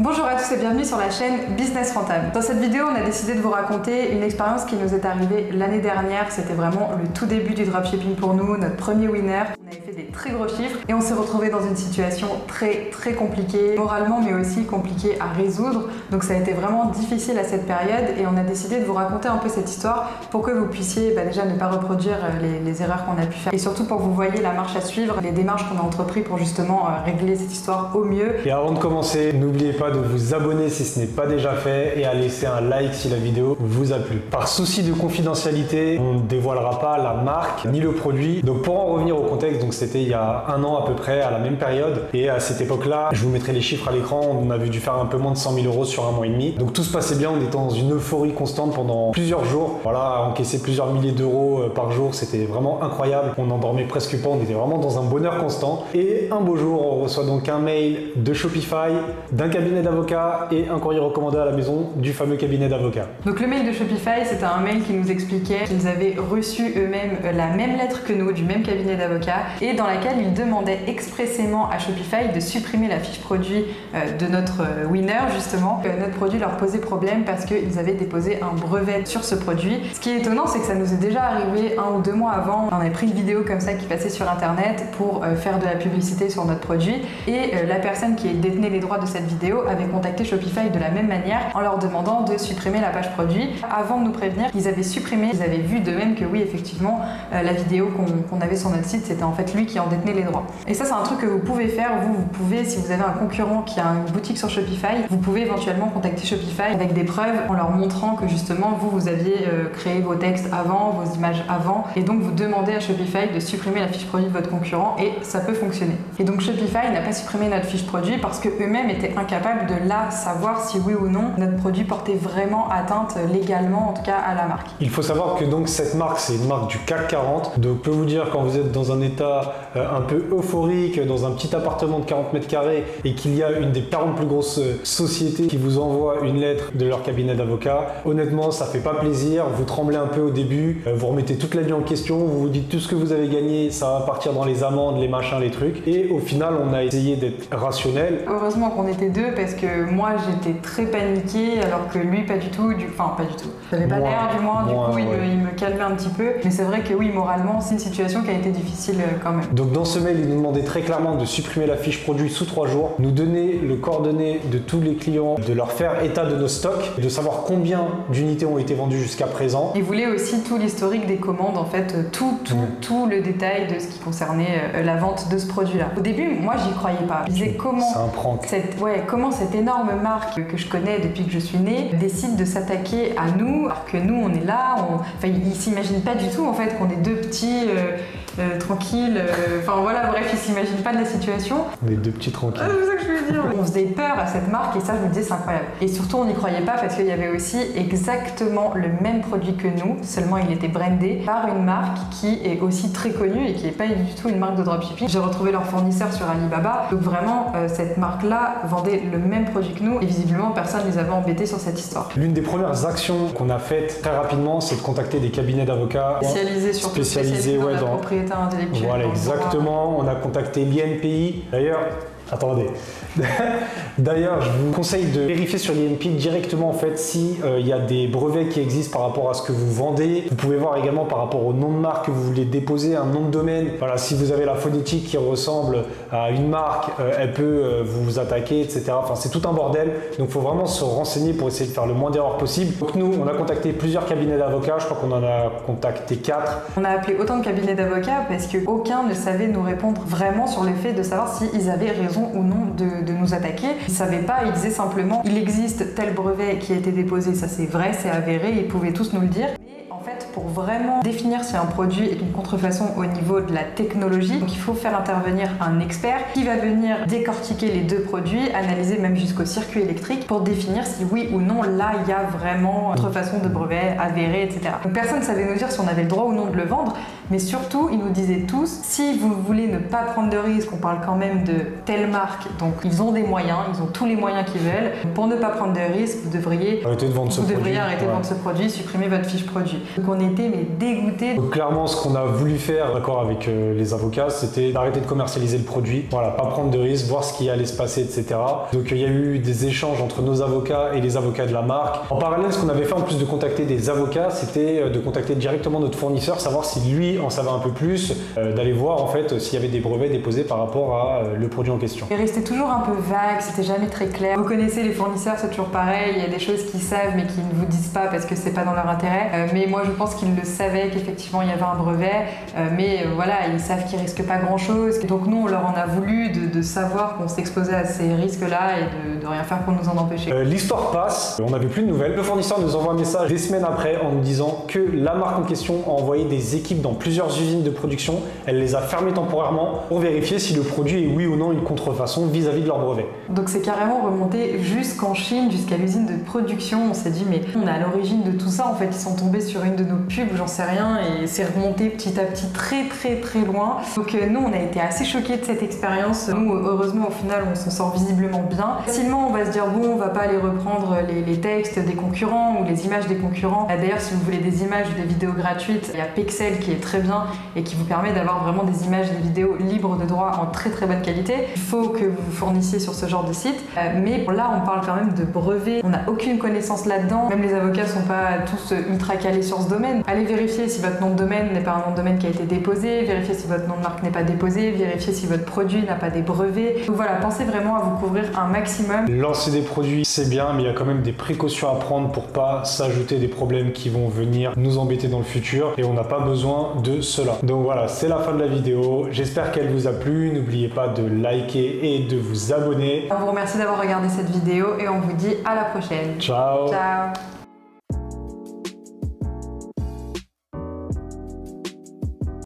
Bonjour à tous et bienvenue sur la chaîne Business Rentable. Dans cette vidéo, on a décidé de vous raconter une expérience qui nous est arrivée l'année dernière. C'était vraiment le tout début du dropshipping pour nous, notre premier winner. On avait fait des très gros chiffres et on s'est retrouvé dans une situation très compliquée, moralement mais aussi compliquée à résoudre. Donc ça a été vraiment difficile à cette période et on a décidé de vous raconter un peu cette histoire pour que vous puissiez déjà ne pas reproduire les erreurs qu'on a pu faire et surtout pour que vous voyez la marche à suivre, les démarches qu'on a entreprises pour justement régler cette histoire au mieux. Et avant de commencer, n'oubliez pas de vous abonner si ce n'est pas déjà fait et à laisser un like si la vidéo vous a plu. Par souci de confidentialité, on ne dévoilera pas la marque ni le produit. Donc pour en revenir au contexte, donc c'était il y a un an à peu près, à la même période. Et à cette époque-là, je vous mettrai les chiffres à l'écran, on avait dû faire un peu moins de 100 000 euros sur un mois et demi. Donc tout se passait bien, on était dans une euphorie constante pendant plusieurs jours. Voilà, encaisser plusieurs milliers d'euros par jour, c'était vraiment incroyable. On n'endormait presque pas, on était vraiment dans un bonheur constant. Et un beau jour, on reçoit donc un mail de Shopify, d'un cabinet d'avocats et un courrier recommandé à la maison du fameux cabinet d'avocats. Donc le mail de Shopify, c'était un mail qui nous expliquait qu'ils avaient reçu eux-mêmes la même lettre que nous du même cabinet d'avocats et dans laquelle ils demandaient expressément à Shopify de supprimer la fiche produit de notre winner justement. Notre produit leur posait problème parce qu'ils avaient déposé un brevet sur ce produit. Ce qui est étonnant, c'est que ça nous est déjà arrivé 1 ou 2 mois avant. On avait pris une vidéo comme ça qui passait sur internet pour faire de la publicité sur notre produit et la personne qui détenait les droits de cette vidéo avait contacté Shopify de la même manière en leur demandant de supprimer la page produit. Avant de nous prévenir, ils avaient supprimé, ils avaient vu de même que oui, effectivement, la vidéo qu'on avait sur notre site, c'était en fait lui qui en détenait les droits. Et ça, c'est un truc que vous pouvez faire. Vous pouvez, si vous avez un concurrent qui a une boutique sur Shopify, vous pouvez éventuellement contacter Shopify avec des preuves en leur montrant que justement, vous aviez créé vos textes avant, vos images avant, et donc vous demandez à Shopify de supprimer la fiche produit de votre concurrent et ça peut fonctionner. Et donc Shopify n'a pas supprimé notre fiche produit parce qu'eux-mêmes étaient incapables de savoir si oui ou non notre produit portait vraiment atteinte légalement, en tout cas à la marque. Il faut savoir que donc cette marque, c'est une marque du CAC 40. Donc je peux vous dire, quand vous êtes dans un état un peu euphorique, dans un petit appartement de 40 mètres carrés et qu'il y a une des 40 plus grosses sociétés qui vous envoie une lettre de leur cabinet d'avocat, honnêtement, ça fait pas plaisir. Vous tremblez un peu au début, vous remettez toute la vie en question, vous vous dites tout ce que vous avez gagné, ça va partir dans les amendes, les machins, les trucs. Et au final, on a essayé d'être rationnel. Heureusement qu'on était deux parce que moi j'étais très paniquée alors que lui pas du tout, enfin pas du tout. J'avais pas l'air du moins, du coup il me calmait un petit peu. Mais c'est vrai que oui, moralement c'est une situation qui a été difficile quand même. Donc dans ce mail, il nous demandait très clairement de supprimer la fiche produit sous 3 jours, nous donner le coordonnées de tous les clients, de leur faire état de nos stocks, de savoir combien d'unités ont été vendues jusqu'à présent. Il voulait aussi tout l'historique des commandes, en fait, tout le détail de ce qui concernait la vente de ce produit-là. Au début, moi j'y croyais pas. Je disais comment comment cette énorme marque que je connais depuis que je suis née décide de s'attaquer à nous, alors que nous on est là, ils s'imaginent pas du tout en fait qu'on est deux petits tranquilles, enfin voilà, bref, ils s'imaginent pas de la situation. On est deux petits tranquilles. C'est ça que je veux dire. On faisait peur à cette marque et ça je me disais c'est incroyable. Et surtout on n'y croyait pas parce qu'il y avait aussi exactement le même produit que nous, seulement il était brandé par une marque qui est aussi très connue et qui n'est pas du tout une marque de dropshipping. J'ai retrouvé leur fournisseur sur Alibaba, donc vraiment cette marque là vendait le même produit que nous et visiblement personne ne les avait embêtés sur cette histoire. L'une des premières actions qu'on a faites très rapidement, c'est de contacter des cabinets d'avocats spécialisés dans la propriété intellectuelle. Voilà, exactement. On a contacté l'INPI. D'ailleurs, je vous conseille de vérifier sur l'INPI directement en fait si il y a des brevets qui existent par rapport à ce que vous vendez. Vous pouvez voir également par rapport au nom de marque que vous voulez déposer, un nom de domaine. Voilà, si vous avez la phonétique qui ressemble à une marque, elle peut vous attaquer, etc. Enfin, c'est tout un bordel. Donc, il faut vraiment se renseigner pour essayer de faire le moins d'erreurs possible. Donc, nous, on a contacté plusieurs cabinets d'avocats. Je crois qu'on en a contacté 4. On a appelé autant de cabinets d'avocats parce qu'aucun ne savait nous répondre vraiment sur le fait de savoir s'ils avaient raison ou non de nous attaquer. Ils ne savaient pas, ils disaient simplement il existe tel brevet qui a été déposé, ça c'est vrai, c'est avéré, ils pouvaient tous nous le dire. Mais en fait, pour vraiment définir si un produit est une contrefaçon au niveau de la technologie, donc il faut faire intervenir un expert qui va venir décortiquer les deux produits, analyser même jusqu'au circuit électrique pour définir si oui ou non là il y a vraiment contrefaçon de brevet avéré, etc. Donc personne ne savait nous dire si on avait le droit ou non de le vendre, mais surtout ils nous disaient tous si vous voulez ne pas prendre de risque, on parle quand même de telle marque, donc ils ont des moyens, ils ont tous les moyens qu'ils veulent. Pour ne pas prendre de risque, vous devriez arrêter de vendre ce produit, supprimer votre fiche produit. Donc on était mais dégoûté. Donc clairement, ce qu'on a voulu faire, d'accord, avec les avocats, c'était d'arrêter de commercialiser le produit. Voilà, pas prendre de risques, voir ce qui allait se passer, etc. Donc il y a eu des échanges entre nos avocats et les avocats de la marque. En parallèle, ce qu'on avait fait en plus de contacter des avocats, c'était de contacter directement notre fournisseur, savoir si lui en savait un peu plus, d'aller voir en fait s'il y avait des brevets déposés par rapport à le produit en question. Il restait toujours un peu vague, c'était jamais très clair. Vous connaissez les fournisseurs, c'est toujours pareil, il y a des choses qu'ils savent mais qui ne vous disent pas parce que c'est pas dans leur intérêt. Mais moi je pense qu'ils le savaient qu'effectivement il y avait un brevet, mais voilà, ils savent qu'ils risquent pas grand chose. Donc nous on leur en a voulu de savoir qu'on s'exposait à ces risques-là et de rien faire pour nous en empêcher. L'histoire passe, on n'avait plus de nouvelles. Le fournisseur nous envoie un message des semaines après en nous disant que la marque en question a envoyé des équipes dans plusieurs usines de production. Elle les a fermées temporairement pour vérifier si le produit est oui ou non une contrefaçon vis-à-vis de leur brevet. Donc c'est carrément remonté jusqu'en Chine, jusqu'à l'usine de production. On s'est dit mais on est à l'origine de tout ça. En fait ils sont tombés sur une de nos pubs, j'en sais rien, et c'est remonté petit à petit très loin. Donc nous on a été assez choqués de cette expérience. Nous heureusement au final on s'en sort visiblement bien. Facilement on va se dire bon on va pas aller reprendre les textes des concurrents ou les images des concurrents. D'ailleurs si vous voulez des images ou des vidéos gratuites, il y a Pexel qui est très bien et qui vous permet d'avoir vraiment des images et des vidéos libres de droit en très bonne qualité. Il faut que vous vous fournissiez sur ce genre de site. Mais là on parle quand même de brevets. On n'a aucune connaissance là-dedans. Même les avocats sont pas tous ultra calés sur ce domaine. Allez vérifier si votre nom de domaine n'est pas un nom de domaine qui a été déposé, vérifiez si votre nom de marque n'est pas déposé, vérifiez si votre produit n'a pas des brevets. Donc voilà, pensez vraiment à vous couvrir un maximum. Lancer des produits, c'est bien, mais il y a quand même des précautions à prendre pour pas s'ajouter des problèmes qui vont venir nous embêter dans le futur et on n'a pas besoin de cela. Donc voilà, c'est la fin de la vidéo. J'espère qu'elle vous a plu. N'oubliez pas de liker et de vous abonner. On vous remercie d'avoir regardé cette vidéo et on vous dit à la prochaine. Ciao. Ciao.